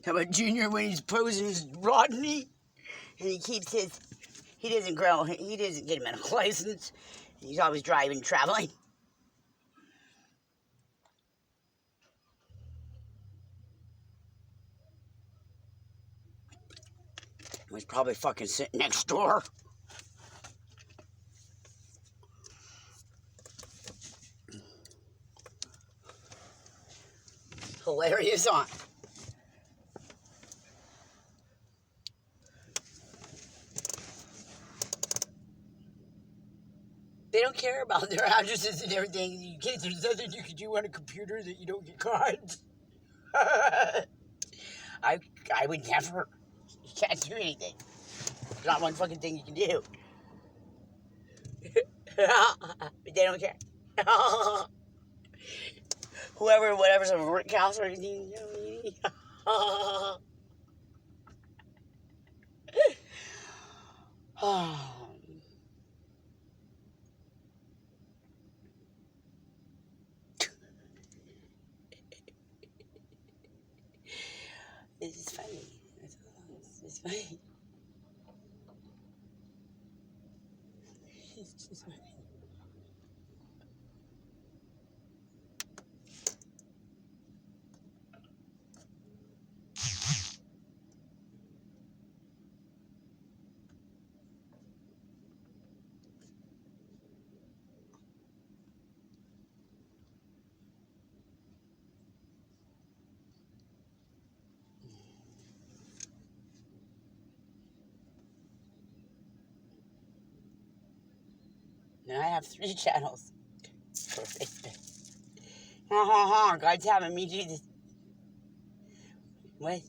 How about Junior when he's posing as Rodney? And he doesn't grow, he doesn't get a medical license. He's always driving, traveling. He's probably fucking sitting next door. Hilarious, huh? They don't care about their addresses and everything. You can't, there's nothing you can do on a computer that you don't get caught. I would never. You can't do anything. There's not one fucking thing you can do. But they don't care. Whatever's a brick house or anything. This is funny. This is funny. It's just funny. Now I have 3 channels for Facebook. God's having me do this. What?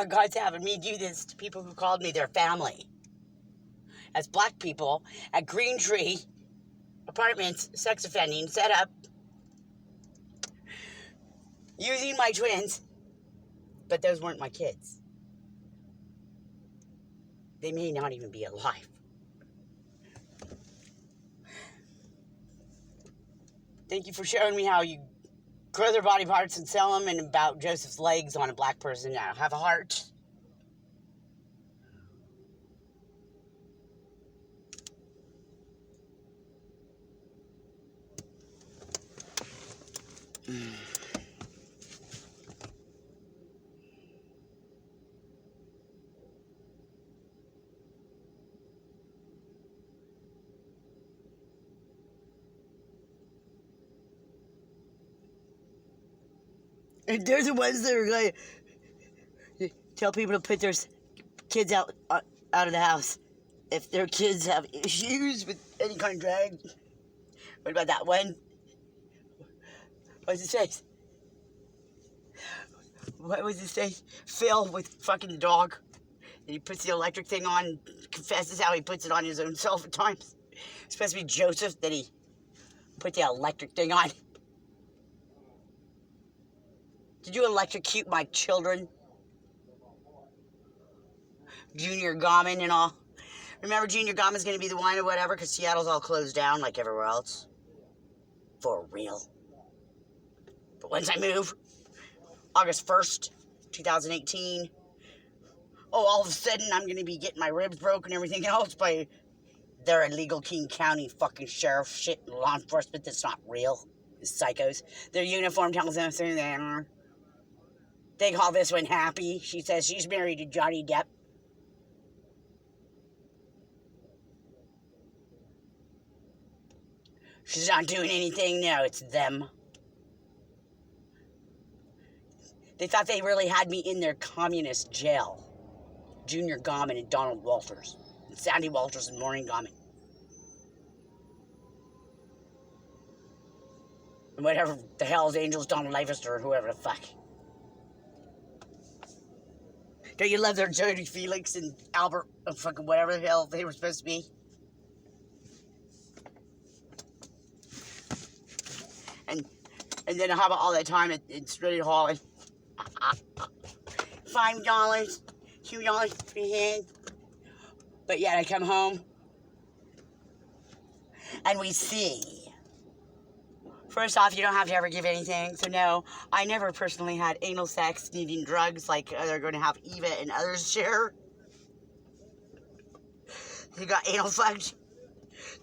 God's having me do this to people who called me their family. As black people at Green Tree Apartments, sex offending, set up, using my twins, but those weren't my kids. They may not even be alive. Thank you for showing me how you grow their body parts and sell them, and about Joseph's legs on a black person that have a heart. And they're the ones that are going to tell people to put their kids out of the house if their kids have issues with any kind of drag. What about that one? What's his face? What was his face? Phil with fucking the dog. And he puts the electric thing on and confesses how he puts it on his own self at times. It's supposed to be Joseph that he put the electric thing on. Did you electrocute my children? Junior Gammon and all. Remember, Junior Gammon's going to be the one or whatever because Seattle's all closed down like everywhere else. For real. But once I move, August 1st, 2018, all of a sudden I'm going to be getting my ribs broken and everything else by their illegal King County fucking sheriff shit and law enforcement that's not real. It's psychos. Their uniform tells them who they are. They call this one Happy. She says she's married to Johnny Depp. She's not doing anything. No, it's them. They thought they really had me in their communist jail. Junior Gammon and Donald Walters. And Sandy Walters and Maureen Gammon. And whatever the hell's Angels, Donald Leifester, or whoever the fuck. Don't you love their Jody Felix and Albert, fucking whatever the hell they were supposed to be? And then how about all that time it's Ready to Holly? $5, $2 per head. But yet I come home and we see First off, you don't have to ever give anything. So no, I never personally had anal sex needing drugs like they're going to have Eva and others share. You got anal fucked.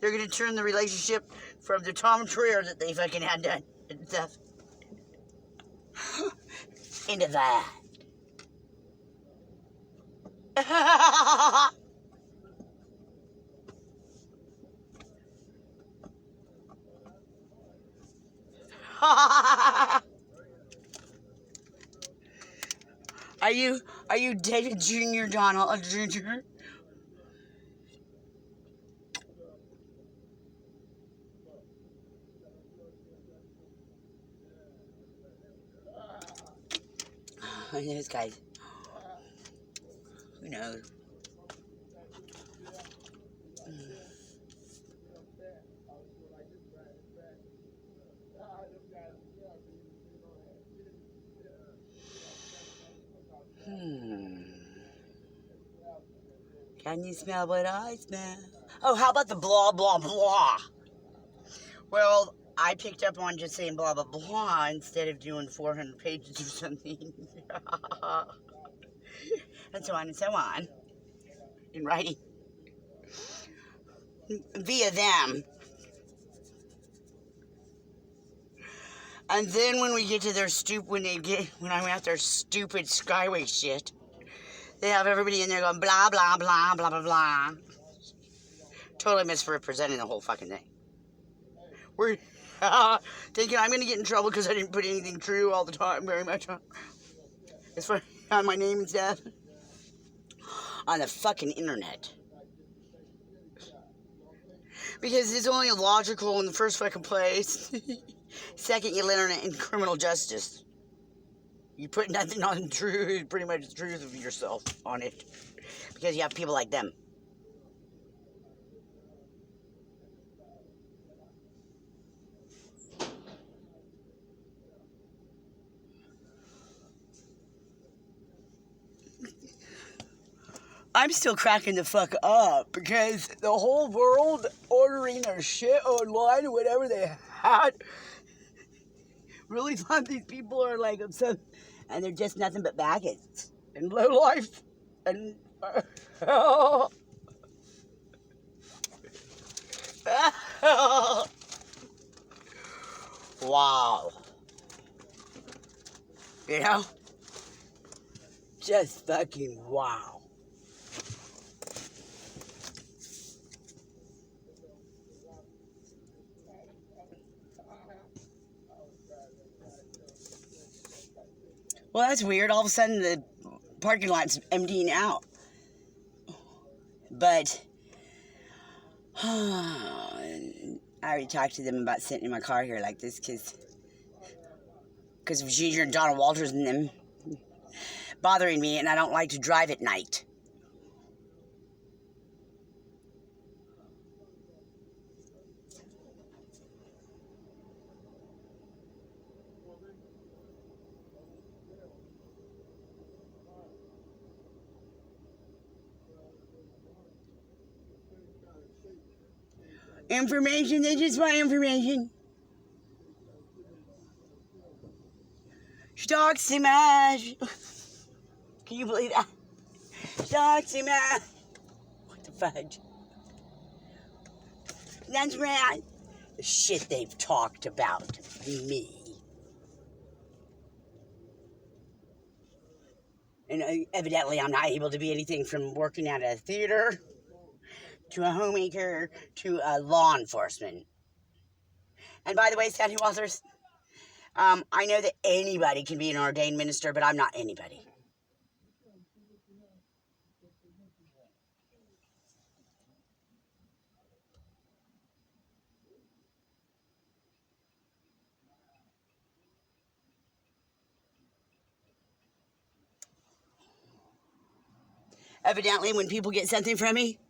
They're going to turn the relationship from the Tom Trier that they fucking had done and stuff into that. Are you David Jr. Donald Jr.? Those guys. Who knows? Can you smell what I smell? Oh, how about the blah, blah, blah? Well, I picked up on just saying blah, blah, blah instead of doing 400 pages or something. And so on and so on. In writing. Via them. And then when we get to their when I went out their stupid Skyway shit, they have everybody in there going blah, blah, blah, blah, blah, blah. Totally misrepresenting the whole fucking thing. We're thinking I'm going to get in trouble because I didn't put anything true all the time very much. As far as my name and stuff. On the fucking internet. Because it's only logical in the first fucking place. Second, you learn it in criminal justice. You put nothing on truth, pretty much the truth of yourself on it. Because you have people like them. I'm still cracking the fuck up because the whole world ordering their shit online or whatever they had really thought these people are like upset and they're just nothing but maggots and low life and wow, you know, just fucking wow. Well, that's weird. All of a sudden, the parking lot's emptying out. But I already talked to them about sitting in my car here like this because of Ginger and Donald Walters and them bothering me, and I don't like to drive at night. Information, they just want information. She talks too much. Can you believe that? She talks too much. What the fudge? That's right. The shit they've talked about me. And evidently I'm not able to be anything from working at a theater to a homemaker, to a law enforcement. And by the way, Sandy Walters, I know that anybody can be an ordained minister, but I'm not anybody. Evidently, when people get something from me,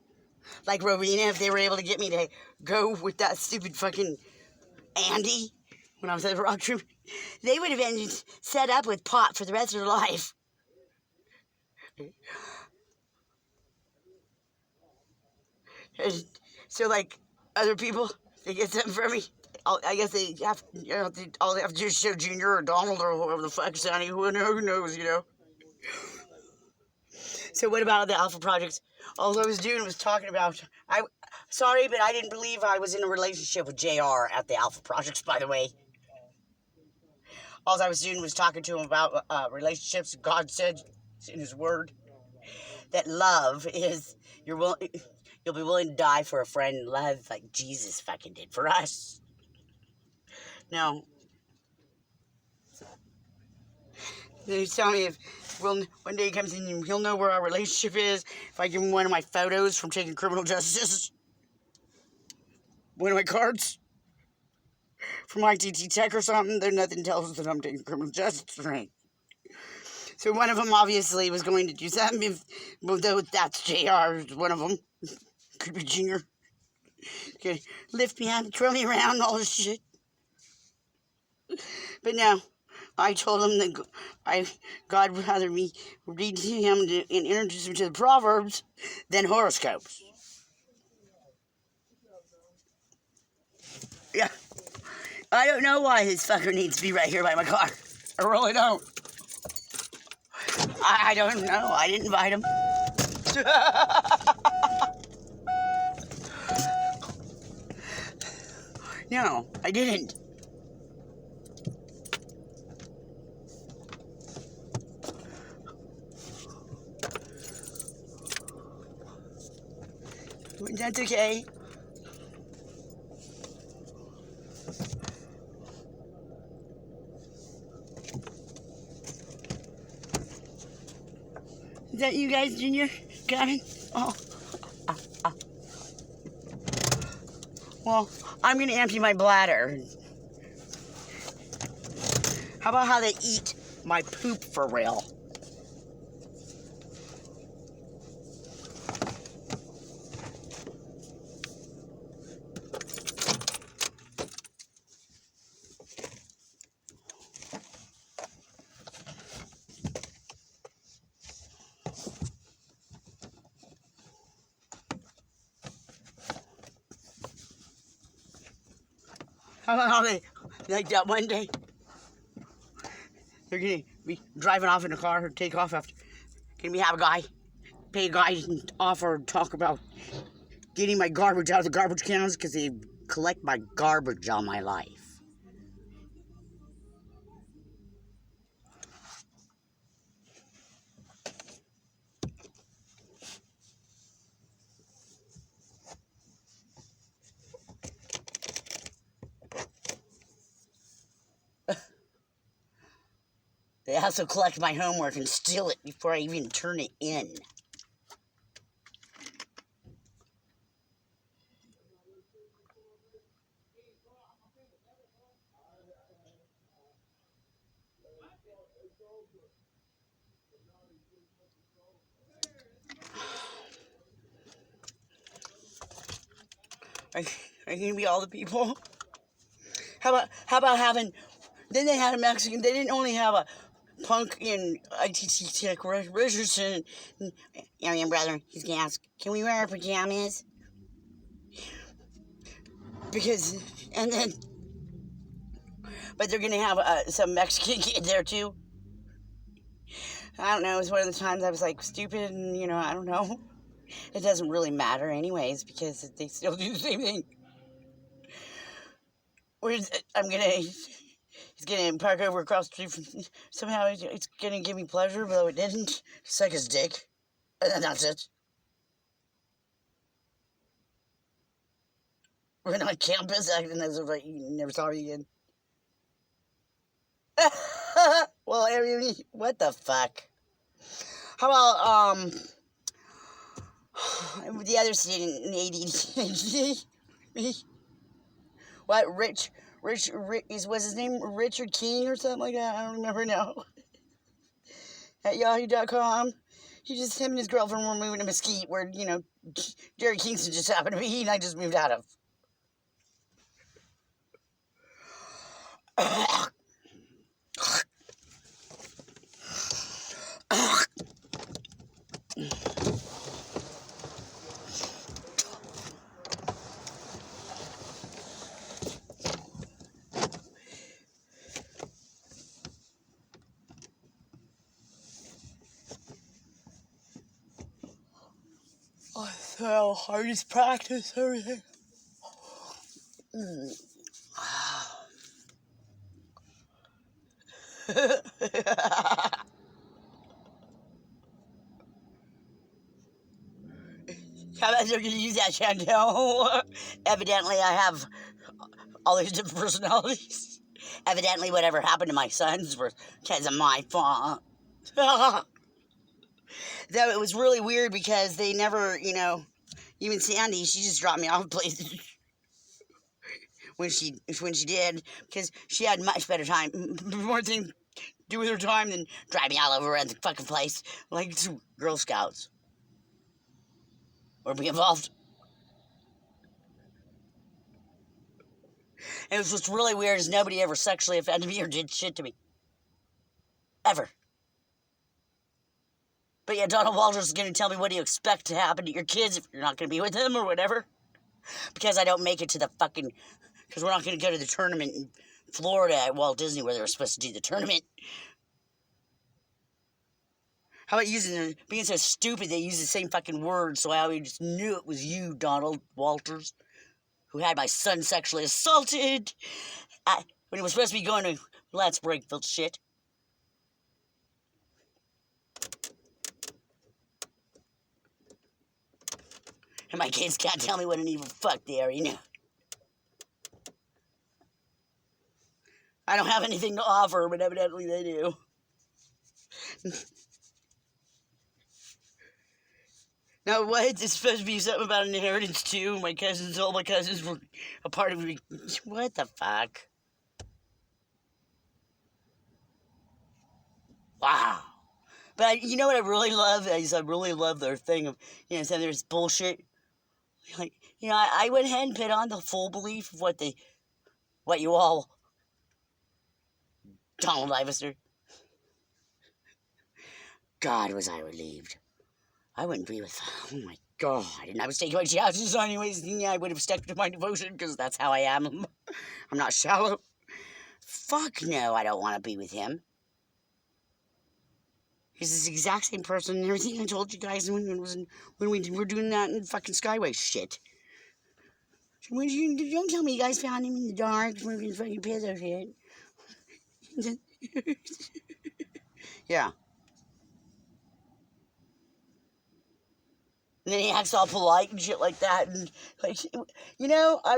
like Rowena, if they were able to get me to go with that stupid fucking Andy when I was at the rock troop, they would have been set up with pot for the rest of their life. And so, like, other people, they get something from me, I guess they have, all they have to do is show Junior or Donald or whoever the fuck Sonny, who knows, So what about the Alpha Projects? All I was doing was talking about, sorry, but I didn't believe I was in a relationship with JR at the Alpha Projects, by the way. All I was doing was talking to him about relationships. God said in his word that love is, you'll be willing to die for a friend in love like Jesus fucking did for us. No. He's telling me if one day he comes in, he'll know where our relationship is. If I give him one of my photos from taking criminal justice, one of my cards from ITT Tech or something, then nothing tells us that I'm taking criminal justice, right? So one of them obviously was going to do something, though that's JR, one of them. Could be Junior. Okay, lift me up, twirl me around, all this shit. But no, I told him that God would rather me read to him and introduce him to the Proverbs than horoscopes. Yeah. I don't know why this fucker needs to be right here by my car. I really don't. I don't know. I didn't invite him. No, I didn't. That's okay. Is that you guys, Junior? Coming? Oh. Well, I'm going to empty my bladder. How about how they eat my poop for real? How about how they, like that one day, they're going to be driving off in a car or take off after. Going to have a guy, pay a guy to offer to talk about getting my garbage out of the garbage cans because they collect my garbage all my life. They also collect my homework and steal it before I even turn it in. Are you going to be all the people? How about having... Then they had a Mexican... They didn't only have a punk in ITT Tech, Richardson. Aryan brother, he's going to ask, can we wear our pajamas? Because... And then... But they're going to have some Mexican kid there, too. I don't know. It was one of the times I was, like, stupid and, I don't know. It doesn't really matter anyways, because they still do the same thing. He's gonna park over across the street from, somehow it's gonna give me pleasure, though it didn't. Suck his dick. And then that's it. We're on campus acting as if I never saw me again. Well, I mean, what the fuck? How about, the other student in ADD? What, Rich, was his name Richard King or something like that? I don't remember now. At yahoo.com. Him and his girlfriend were moving to Mesquite, where, Jerry Kingston just happened to be, and I just moved out of. So I just practice everything. How about you're gonna use that, Chantel? Evidently, I have all these different personalities. Evidently, whatever happened to my sons was because of my fault. Though it was really weird because they never, even Sandy, she just dropped me off places when she did, because she had much better time, more thing to do with her time than drive me all over around the fucking place like some Girl Scouts or be involved. And it was what's really weird is nobody ever sexually offended me or did shit to me. Ever. But yeah, Donald Walters is going to tell me what do you expect to happen to your kids if you're not going to be with them or whatever. Because I don't make it to the fucking... Because we're not going to go to the tournament in Florida at Walt Disney where they were supposed to do the tournament. How about being so stupid they use the same fucking word, so I always just knew it was you, Donald Walters, who had my son sexually assaulted when he was supposed to be going to Let's Breakfield shit. And my kids can't tell me what an evil fuck they are, I don't have anything to offer, but evidently they do. Now, what? It's supposed to be something about an inheritance, too. All my cousins were a part of me. What the fuck? Wow. But you know what I really love? Is I really love their thing of, saying there's bullshit. Like, I went ahead and put on the full belief of what you all, Donald Ivester. God, was I relieved. I wouldn't be with, oh my God. And I was taking my chances anyways. I would have stuck to my devotion because that's how I am. I'm not shallow. Fuck no, I don't want to be with him. He's this exact same person and everything I told you guys when we were doing that in fucking Skyway shit. Don't tell me you guys found him in the dark smoking fucking pedo shit. Yeah. And then he acts all polite and shit like that. And, I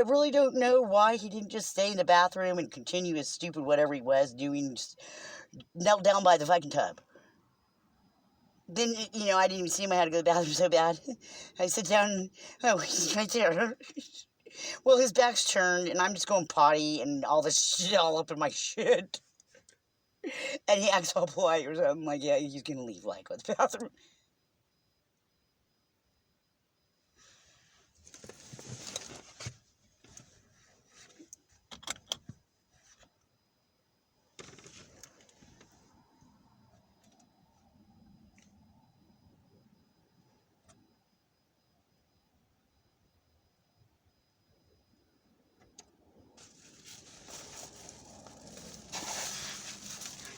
really don't know why he didn't just stay in the bathroom and continue his stupid whatever he was doing. Just knelt down by the fucking tub. Then, I didn't even see him. I had to go to the bathroom so bad. I sit down and, he's right there. Well, his back's turned, and I'm just going potty and all this shit all up in my shit. And he acts all polite or something. Like, yeah, he's going to leave, like, with the bathroom.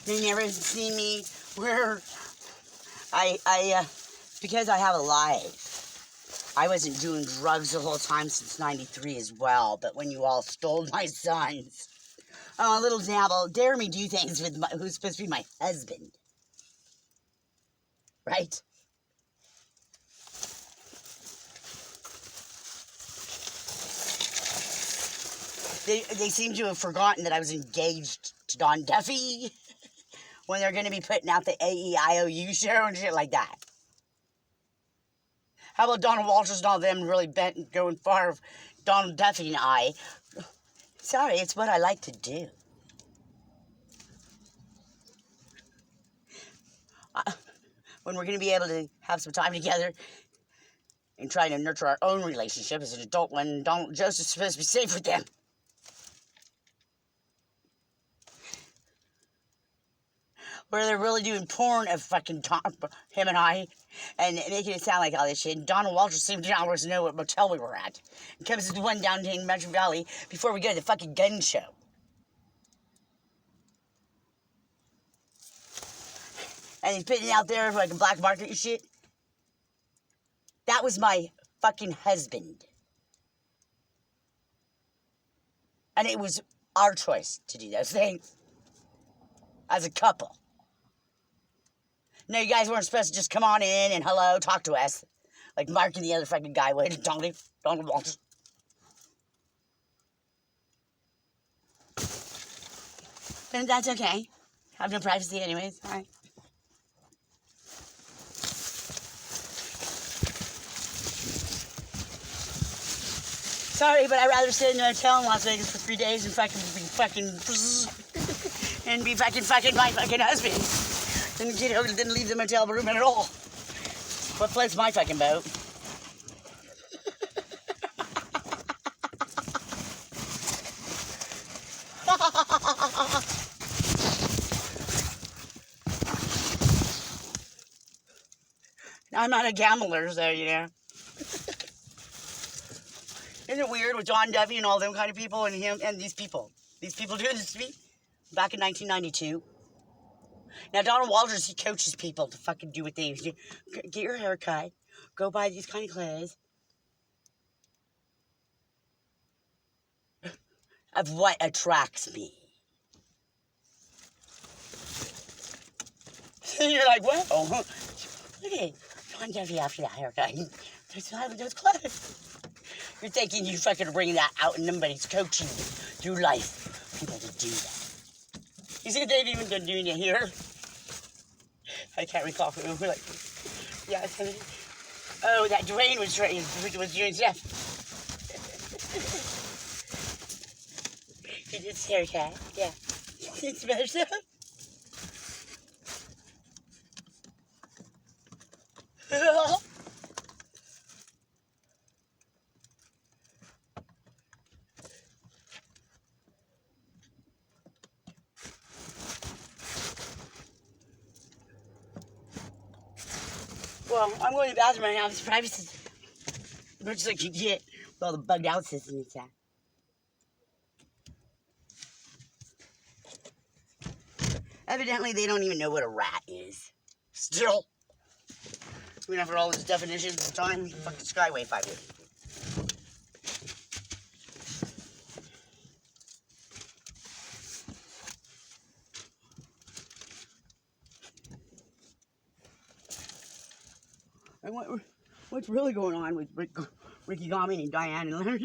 They never seen me where because I have a life. I wasn't doing drugs the whole time since 93 as well, but when you all stole my sons. Oh, little dabble, dare me do things with who's supposed to be my husband. Right? They seem to have forgotten that I was engaged to Don Duffy when they're going to be putting out the AEIOU show and shit like that. How about Donald Walters and all them really bent and going far of Donald Duffy and I? Sorry, it's what I like to do. When we're going to be able to have some time together and try to nurture our own relationship as an adult when Donald Joseph's supposed to be safe with them. Where they're really doing porn of fucking him and I, and making it sound like all this shit. And Donald Walters seemed to always know what motel we were at. And comes to the one down in Metro Valley before we go to the fucking gun show. And he's putting it out there for like a black market and shit. That was my fucking husband. And it was our choice to do those things. As a couple. No, you guys weren't supposed to just come on in and hello, talk to us. Like Mark and the other fucking guy waited. Donald Walters. And that's okay. I have no privacy anyways. Alright. Sorry, but I'd rather sit in a hotel in Las Vegas for 3 days and fucking and be fucking my fucking husband than leave the motel room at all. What floats my fucking boat? I'm not a gambler, so you know. Isn't it weird with John Duffy and all them kind of people and him and these people? These people doing this to me back in 1992. Now, Donald Walters, he coaches people to fucking do what they do. Get your hair cut. Go buy these kind of clothes. Of what attracts me. And you're like, well, look at John Duffy after that haircut. Those clothes. You're thinking you fucking bring that out and nobody's coaching you through life. People to do that. You see, they've even been doing it here. I can't recall who. Like, yeah, oh, that Dwayne was doing stuff. He did his haircut, yeah. It's better stuff. Well, I'm going to the bathroom right now. It's privacy. Much like you get with all the bugged out system inside. Evidently, they don't even know what a rat is. Still. Even after all these definitions of time, fucking Skyway 5 years. And what's really going on with Ricky Garmin and Diane and Leonard?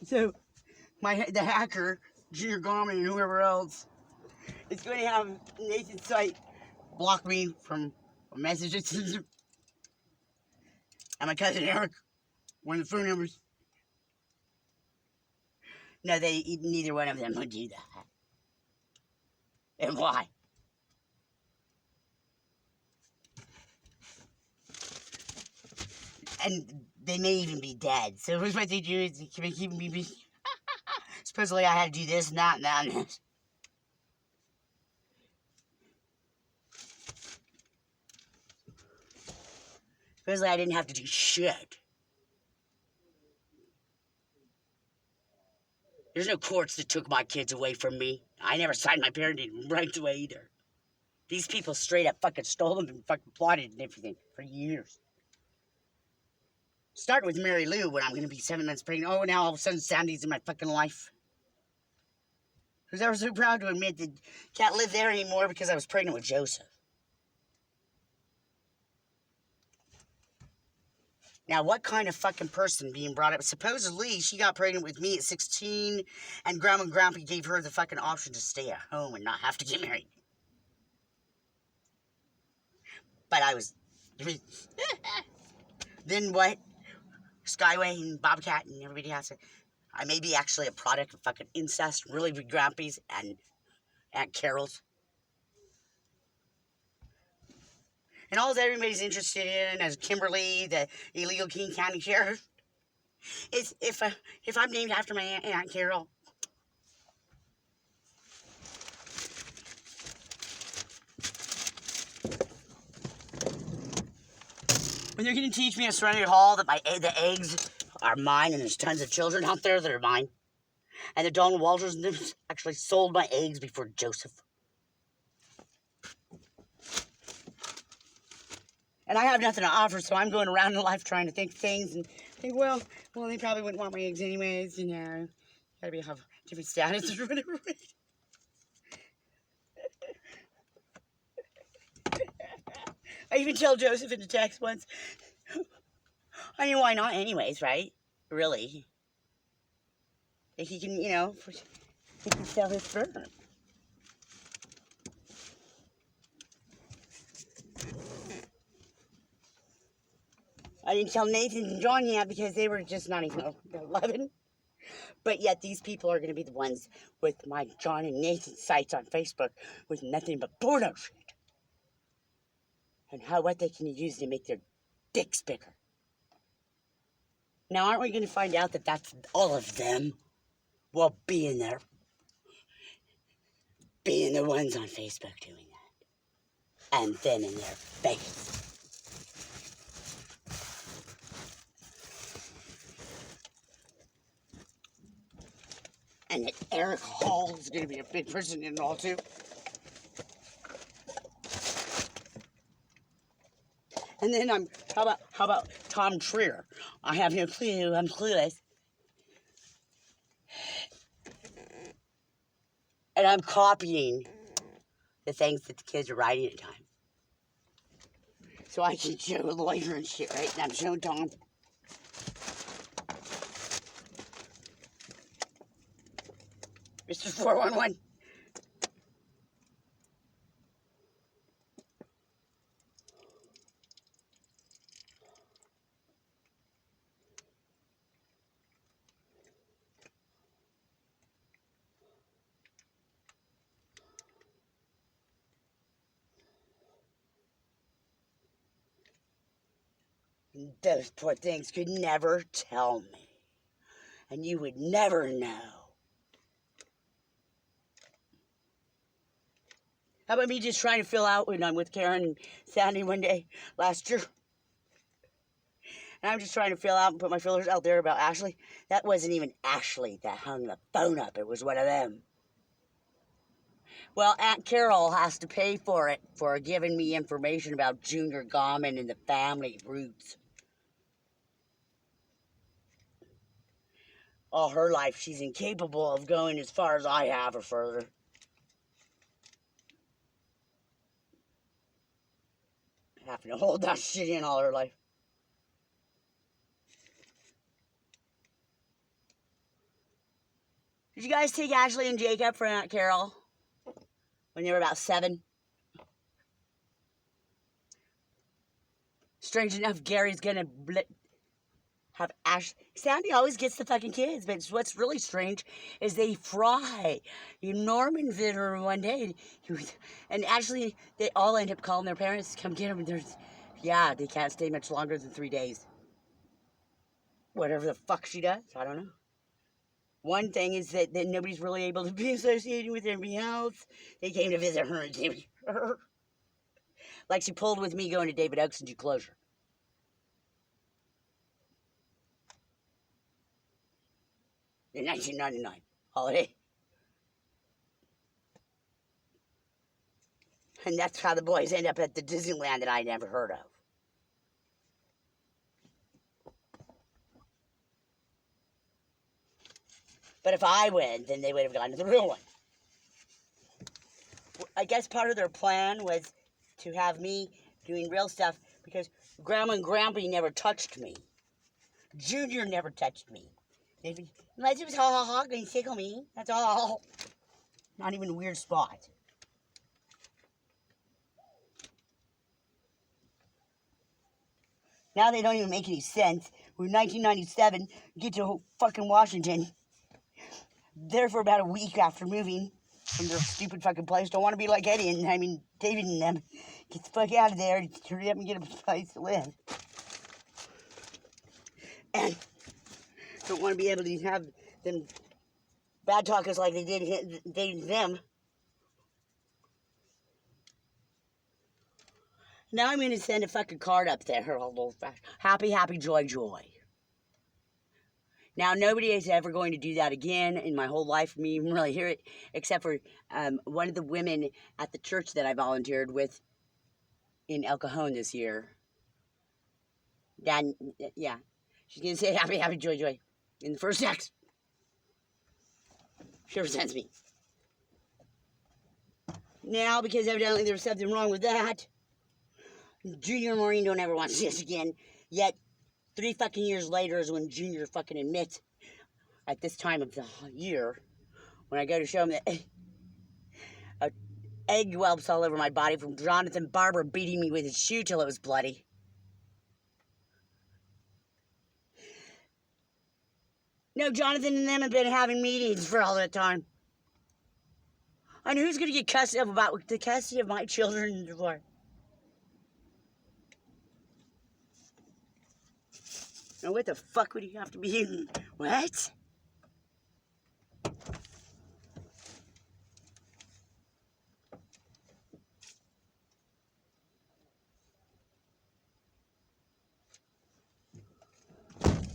So, the hacker, Junior Garmin and whoever else, is going to have Nathan's site block me from messages. And my cousin Eric, one of the phone numbers. No, neither one of them would do that. And why? And they may even be dead. So what they do is they keep me. Supposedly I had to do this and that and that and this. Supposedly I didn't have to do shit. There's no courts that took my kids away from me. I never signed my parenting rights away either. These people straight up fucking stole them and fucking plotted and everything for years. Starting with Mary Lou when I'm going to be 7 months pregnant. Oh, now all of a sudden Sandy's in my fucking life. Who's ever so proud to admit that can't live there anymore because I was pregnant with Joseph. Now, what kind of fucking person being brought up? Supposedly, she got pregnant with me at 16, and Grandma and Grandpa gave her the fucking option to stay at home and not have to get married. But I was... Then what? Skyway and Bobcat and everybody else. I may be actually a product of fucking incest, really big Grampies and Aunt Carol's. And all everybody's interested in, as Kimberly, the illegal King County Sheriff, is if I'm named after my Aunt Carol. When they're going to teach me at Serenity Hall that the eggs are mine, and there's tons of children out there that are mine. And the Donald Walters actually sold my eggs before Joseph. And I have nothing to offer, so I'm going around in life trying to think things and think, well, they probably wouldn't want my eggs anyways, you know. Gotta have different status or whatever. I even told Joseph in the text once, I mean, why not anyways, right? Really. If he can, you know, he can sell his sperm. I didn't tell Nathan and John yet because they were just not even 11. But yet these people are going to be the ones with my John and Nathan sites on Facebook with nothing but porno shit. And what they can use to make their dicks bigger. Now, aren't we going to find out that that's all of them? Well, being the ones on Facebook doing that. And then in their face. And that Eric Hall is going to be a big person in it all, too. And then how about Tom Trier? I have no clue, I'm clueless. And I'm copying the things that the kids are writing at times. So I can show a lawyer and shit, right? And I'm showing Tom. Mr. 411. Those poor things could never tell me. And you would never know. How about me just trying to fill out when I'm with Karen and Sandy one day last year? And I'm just trying to fill out and put my fillers out there about Ashley. That wasn't even Ashley that hung the phone up. It was one of them. Well, Aunt Carol has to pay for it for giving me information about Junior Gorman and the family roots. All her life, she's incapable of going as far as I have or further. Having to hold that shit in all her life. Did you guys take Ashley and Jacob for Aunt Carol when they were about 7? Strange enough, Gary's gonna have Sandy always gets the fucking kids, but what's really strange is they fry. Norman visited her one day, and actually they all end up calling their parents to come get them. They can't stay much longer than 3 days. Whatever the fuck she does, I don't know. One thing is that nobody's really able to be associated with anybody else. They came to visit her and David. Like she pulled with me going to David Oaks and do closure. In 1999 holiday. And that's how the boys end up at the Disneyland that I never heard of. But if I went, then they would have gone to the real one. I guess part of their plan was to have me doing real stuff because Grandma and Grampy never touched me. Junior never touched me. Unless it was ha going to tickle me. That's all. Not even a weird spot. Now they don't even make any sense. We're 1997, get to fucking Washington. There for about a week after moving from their stupid fucking place. Don't want to be like Eddie and, David and them. Get the fuck out of there. Hurry up and get a place to live. And don't want to be able to have them bad talkers like they did them. Now I'm going to send a fucking card up there. Happy, joy. Now, nobody is ever going to do that again in my whole life. Me even really hear it, except for one of the women at the church that I volunteered with in El Cajon this year. Dad, yeah. She's going to say happy, happy, joy, joy in the first text. She resents me. Now, because evidently there's something wrong with that, Junior and Maureen don't ever want to see us again. Yet, 3 fucking years later is when Junior fucking admits, at this time of the year, when I go to show him that egg whelps all over my body from Jonathan Barber beating me with his shoe till it was bloody. No, Jonathan and them have been having meetings for all that time. And who's going to get custody about the custody of my children before? Now, what the fuck would you have to be in? What?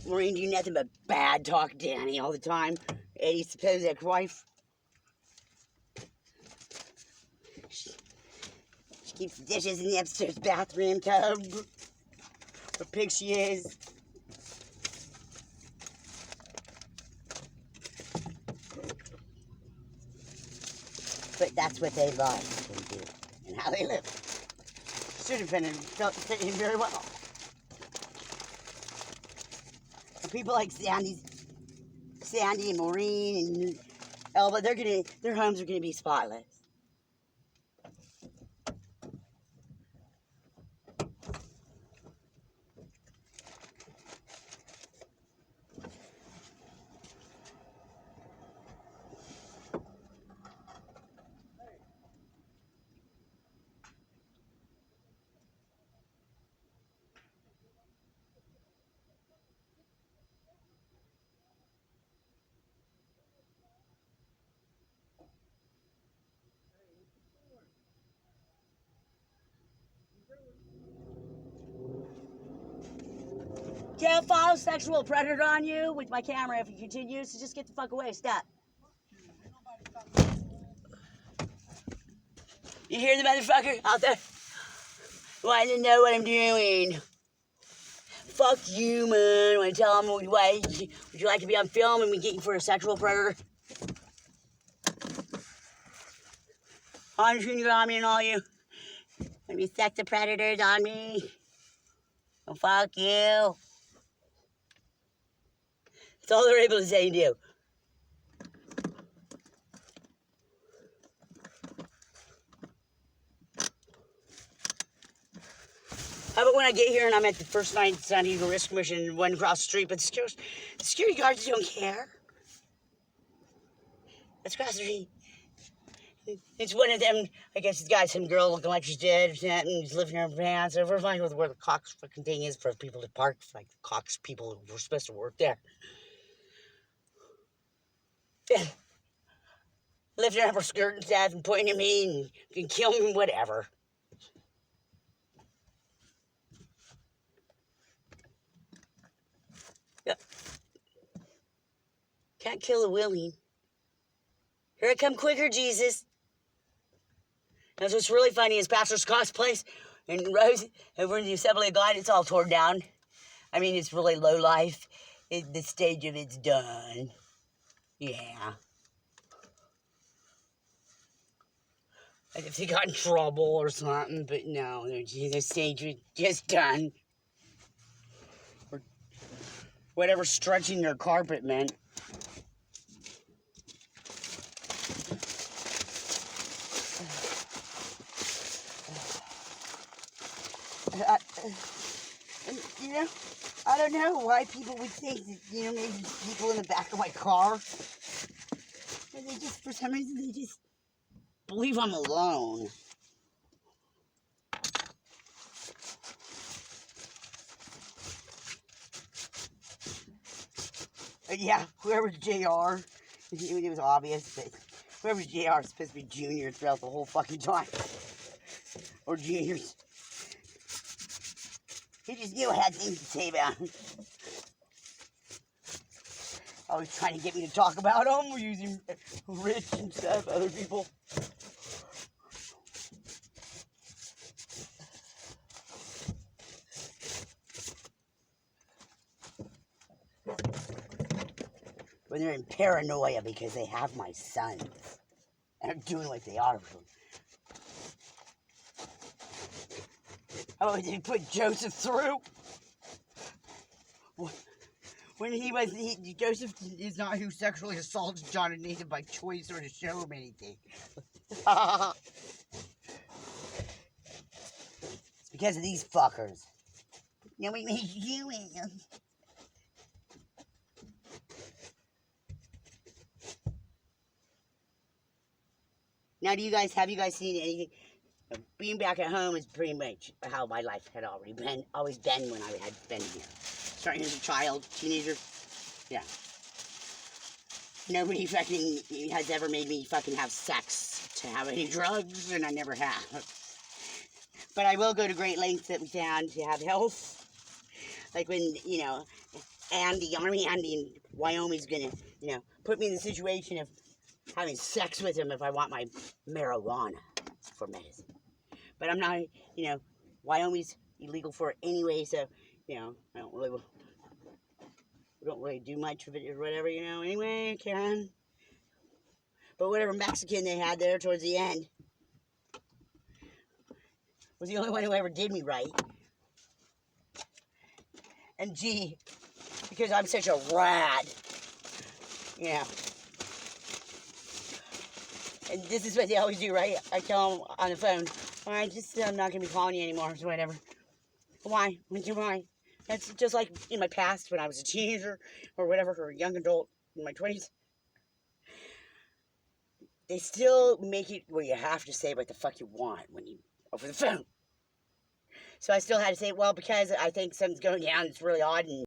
Maureen do nothing but bad talk Danny all the time. Eddie's supposed ex-wife. She keeps the dishes in the upstairs bathroom tub. What a pig she is. But that's what they love and do, and how they live. Should have been fitting very well. And people like Sandy and Maureen and Elba, their homes are gonna be spotless. Can't follow sexual predator on you with my camera if you continue, so just get the fuck away. Stop. You hear the motherfucker out there? Wanting to know what I'm doing. Fuck you, man. Want to tell him, would you like to be on film and we get you for a sexual predator? I'm just gonna on me and all you. Gonna be sex predators on me. Oh, fuck you. That's all they're able to say and do. How about when I get here and I'm at the First Night San Diego Rescue Mission, one across the street, but the security guards don't care. That's across the street. It's one of them, I guess the guy, some girl looking like she's dead or something, he's living in her pants. So we're finding with where the Cox fucking thing is for people to park, like the Cox people who were supposed to work there. Yeah. Lifting up her skirt and stuff and pointing at me and you can kill me, whatever. Yep. Can't kill a willing. Here I come quicker, Jesus. That's what's really funny is Pastor Scott's place in Rose, over in the Assembly of God, it's all torn down. I mean, it's really low life. The stage of it's done. Yeah. Like if they got in trouble or something, but no, the stage was just done. Or whatever stretching their carpet meant. You know, I don't know why people would think that, you know, maybe people in the back of my car. And they just, for some reason, they just believe I'm alone. But yeah, whoever's JR, it was obvious that whoever's JR is supposed to be Junior throughout the whole fucking time. Or Juniors. He just knew I had things to say about him. always trying to get me to talk about them. We're using Rich and stuff, other people. When they're in paranoia because they have my sons. And are doing what they ought to do. Oh, they put Joseph through? When Joseph is not who sexually assaulted John and Nathan by choice or to show him anything. It's because of these fuckers. Now we make you in. Now, have you guys seen anything? Being back at home is pretty much how my life had always been when I had been here. Starting as a child, teenager, yeah. Nobody fucking has ever made me fucking have sex to have any drugs, and I never have. But I will go to great lengths that we found to have health. Like when, Army Andy in Wyoming's gonna, put me in the situation of having sex with him if I want my marijuana for medicine. But I'm not, Wyoming's illegal for it anyway, so, we don't really do much of it or whatever, anyway, Karen. But whatever Mexican they had there towards the end was the only one who ever did me right. And gee, because I'm such a rad, and this is what they always do, right? I tell them on the phone, I'm not going to be calling you anymore, so whatever. Why? Why? That's just like in my past when I was a teenager or whatever, or a young adult in my 20s. They still make it where you have to say what the fuck you want when you over the phone. So I still had to say, well, because I think something's going down, it's really odd, and